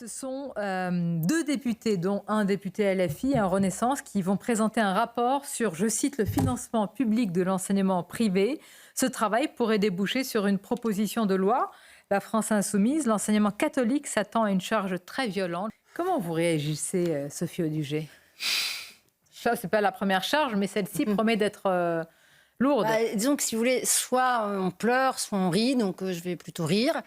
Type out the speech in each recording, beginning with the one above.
Ce sont deux députés, dont un député LFI, un Renaissance, qui vont présenter un rapport sur, je cite, le financement public de l'enseignement privé. Ce travail pourrait déboucher sur une proposition de loi. La France insoumise, l'enseignement catholique s'attend à une charge très violente. Comment vous réagissez, Sophie Audugé? Ça, c'est pas la première charge, mais celle-ci promet d'être lourde. Disons que si vous voulez, soit on pleure, soit on rit, donc je vais plutôt rire.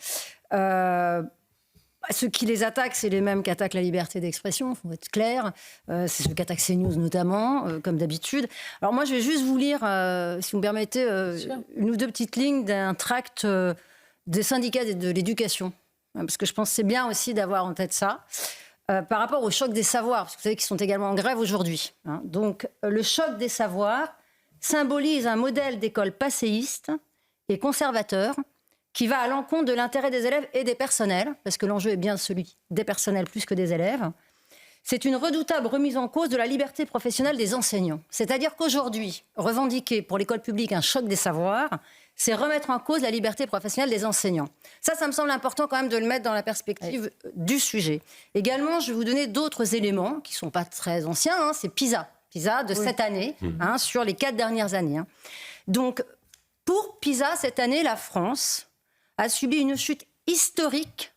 Ceux qui les attaquent, c'est les mêmes qui attaquent la liberté d'expression, il faut être clair. C'est ceux qui attaquent CNews notamment, comme d'habitude. Alors moi, je vais juste vous lire, si vous me permettez, une ou deux petites lignes d'un tract des syndicats de l'éducation. Parce que je pense que c'est bien aussi d'avoir en tête ça. Par rapport au choc des savoirs, parce que vous savez qu'ils sont également en grève aujourd'hui. Donc, le choc des savoirs symbolise un modèle d'école passéiste et conservateur qui va à l'encontre de l'intérêt des élèves et des personnels, parce que l'enjeu est bien celui des personnels plus que des élèves. C'est une redoutable remise en cause de la liberté professionnelle des enseignants. C'est-à-dire qu'aujourd'hui, revendiquer pour l'école publique un choc des savoirs, c'est remettre en cause la liberté professionnelle des enseignants. Ça me semble important quand même de le mettre dans la perspective du sujet. Également, je vais vous donner d'autres éléments qui ne sont pas très anciens. C'est PISA de cette année, sur les 4 dernières années. Donc, pour PISA, cette année, la France a subi une chute historique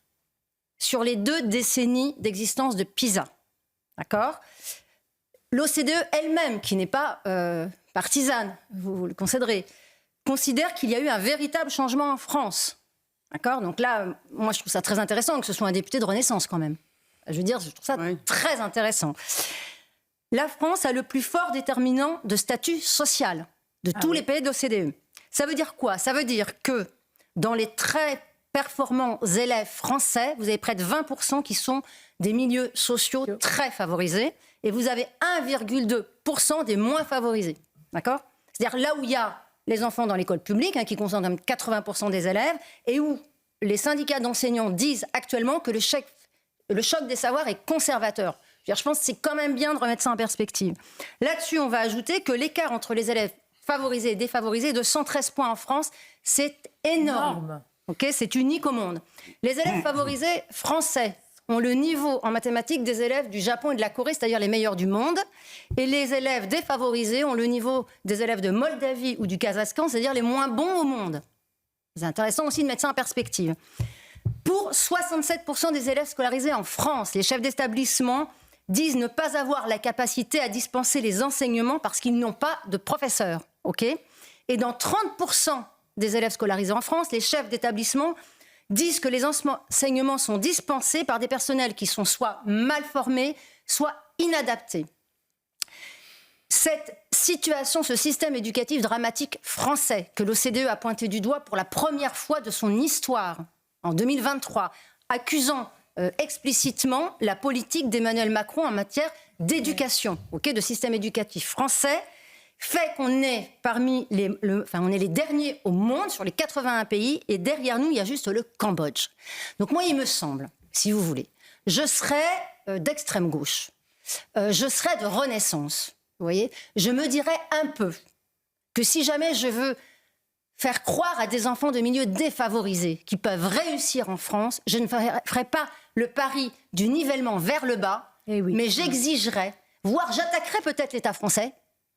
sur les 2 décennies d'existence de PISA. D'accord ? L'OCDE elle-même, qui n'est pas partisane, vous le concéderez, considère qu'il y a eu un véritable changement en France. D'accord ? Donc là, moi, je trouve ça très intéressant que ce soit un député de Renaissance, quand même. Je veux dire, je trouve ça très intéressant. La France a le plus fort déterminant de statut social de tous les pays de l'OCDE. Ça veut dire quoi ? Ça veut dire que dans les très performants élèves français, vous avez près de 20% qui sont des milieux sociaux très favorisés et vous avez 1,2% des moins favorisés. D'accord ? C'est-à-dire là où il y a les enfants dans l'école publique, qui concentrent 80% des élèves, et où les syndicats d'enseignants disent actuellement que le choc des savoirs est conservateur. Je pense que c'est quand même bien de remettre ça en perspective. Là-dessus, on va ajouter que l'écart entre les élèves favorisés et défavorisés de 113 points en France, c'est énorme. Okay, c'est unique au monde. Les élèves favorisés français ont le niveau en mathématiques des élèves du Japon et de la Corée, c'est-à-dire les meilleurs du monde. Et les élèves défavorisés ont le niveau des élèves de Moldavie ou du Kazakhstan, c'est-à-dire les moins bons au monde. C'est intéressant aussi de mettre ça en perspective. Pour 67% des élèves scolarisés en France, les chefs d'établissement disent ne pas avoir la capacité à dispenser les enseignements parce qu'ils n'ont pas de professeurs. Okay ? Et dans 30% des élèves scolarisés en France, les chefs d'établissement disent que les enseignements sont dispensés par des personnels qui sont soit mal formés, soit inadaptés. Cette situation, ce système éducatif dramatique français que l'OCDE a pointé du doigt pour la première fois de son histoire en 2023, accusant explicitement la politique d'Emmanuel Macron en matière d'éducation, de système éducatif français, fait qu'on est on est les derniers au monde sur les 81 pays et derrière nous, il y a juste le Cambodge. Donc moi, il me semble, si vous voulez, je serais d'extrême gauche, je serais de Renaissance, vous voyez, je me dirais un peu que si jamais je veux faire croire à des enfants de milieux défavorisés qui peuvent réussir en France, je ne ferai pas le pari du nivellement vers le bas, mais j'exigerai, voire j'attaquerai peut-être l'État français.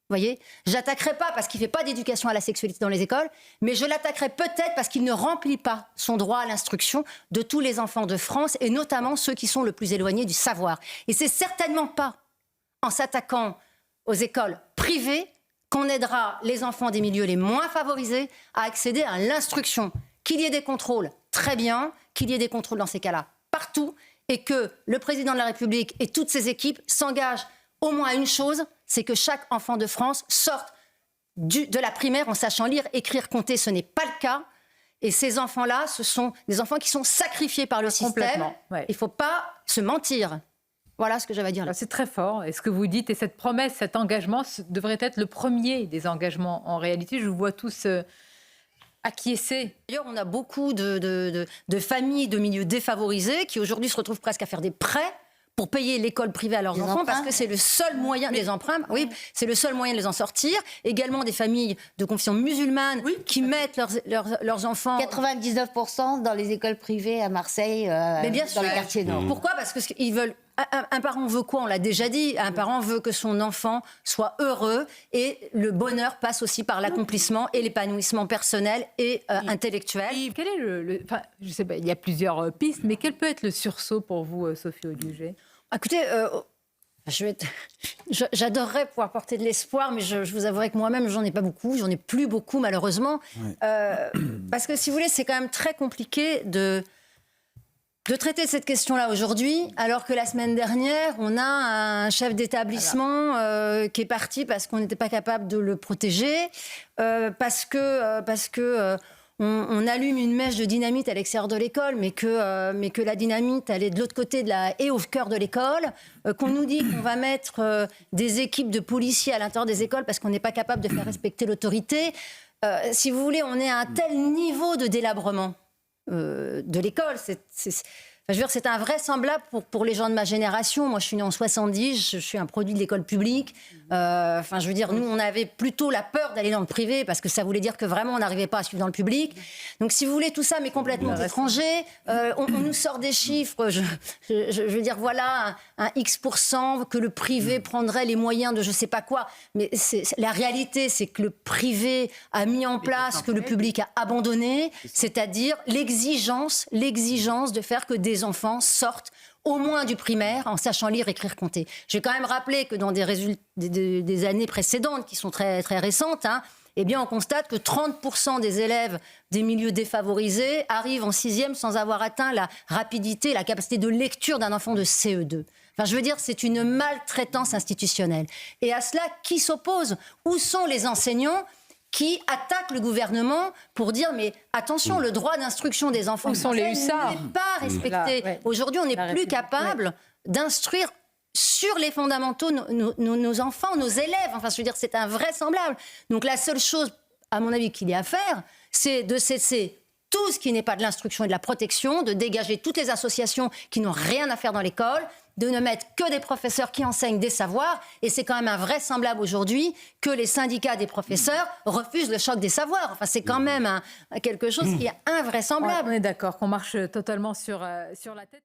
Vous voyez, j'attaquerai pas parce qu'il ne fait pas d'éducation à la sexualité dans les écoles, mais je l'attaquerai peut-être parce qu'il ne remplit pas son droit à l'instruction de tous les enfants de France, et notamment ceux qui sont le plus éloignés du savoir. Et c'est certainement pas en s'attaquant aux écoles privées qu'on aidera les enfants des milieux les moins favorisés à accéder à l'instruction. Qu'il y ait des contrôles, très bien, qu'il y ait des contrôles dans ces cas-là partout, et que le président de la République et toutes ses équipes s'engagent au moins à une chose, c'est que chaque enfant de France sorte de la primaire en sachant lire, écrire, compter. Ce n'est pas le cas. Et ces enfants-là, ce sont des enfants qui sont sacrifiés par le système. Il ne faut pas se mentir. Voilà ce que j'avais à dire là. C'est très fort. Et ce que vous dites, et cette promesse, cet engagement devrait être le premier des engagements. En réalité, je vous vois tous acquiescer. D'ailleurs, on a beaucoup de familles de milieux défavorisés qui aujourd'hui se retrouvent presque à faire des prêts pour payer l'école privée à leurs Les enfants, parce emprunts. que c'est le seul moyen, des emprunts, oui, c'est le seul moyen de les en sortir. Également des familles de confession musulmane qui mettent leurs enfants... 99% dans les écoles privées à Marseille, Mais bien dans sûr. les quartiers nord. Pourquoi ? Parce que ils veulent. Un parent veut quoi ? On l'a déjà dit. Un parent veut que son enfant soit heureux, et le bonheur passe aussi par l'accomplissement et l'épanouissement personnel et intellectuel. Quel est enfin, je sais pas, il y a plusieurs pistes, mais quel peut être le sursaut pour vous, Sophie Audugé ? Écoutez, j'adorerais pouvoir porter de l'espoir, mais je vous avouerai que moi-même, j'en ai pas beaucoup. J'en ai plus beaucoup, malheureusement. Parce que, si vous voulez, c'est quand même très compliqué de traiter cette question-là aujourd'hui, alors que la semaine dernière, on a un chef d'établissement qui est parti parce qu'on n'était pas capable de le protéger, parce que on allume une mèche de dynamite à l'extérieur de l'école, mais que la dynamite, elle est de l'autre côté et au cœur de l'école, qu'on nous dit qu'on va mettre des équipes de policiers à l'intérieur des écoles parce qu'on n'est pas capable de faire respecter l'autorité. Si vous voulez, on est à un tel niveau de délabrement de l'école. Je veux dire, c'est invraisemblable pour les gens de ma génération. Moi, je suis née en 70, je suis un produit de l'école publique. Je veux dire, nous, on avait plutôt la peur d'aller dans le privé parce que ça voulait dire que vraiment, on n'arrivait pas à suivre dans le public. Donc, si vous voulez, tout ça m'est complètement étranger. On nous sort des chiffres. Je veux dire, voilà, un X% que le privé prendrait les moyens de je sais pas quoi. Mais la réalité, c'est que le privé a mis en place ce que le public a abandonné, c'est-à-dire l'exigence de faire que des enfants sortent au moins du primaire en sachant lire, écrire, compter. Je vais quand même rappeler que dans des années précédentes, qui sont très, très récentes, eh bien, on constate que 30% des élèves des milieux défavorisés arrivent en 6e sans avoir atteint la rapidité, la capacité de lecture d'un enfant de CE2. Enfin, je veux dire, c'est une maltraitance institutionnelle. Et à cela, qui s'oppose ? Où sont les enseignants qui attaquent le gouvernement pour dire mais attention, le droit d'instruction des enfants Où sont les hussards n'est pas respecté. Aujourd'hui, on n'est plus capable d'instruire sur les fondamentaux nos enfants, nos élèves. Enfin, je veux dire, c'est invraisemblable. Donc la seule chose, à mon avis, qu'il y a à faire, c'est de cesser tout ce qui n'est pas de l'instruction et de la protection, de dégager toutes les associations qui n'ont rien à faire dans l'école, de ne mettre que des professeurs qui enseignent des savoirs. Et c'est quand même invraisemblable aujourd'hui que les syndicats des professeurs refusent le choc des savoirs. Enfin, c'est quand même quelque chose qui est invraisemblable. On est d'accord qu'on marche totalement sur la tête.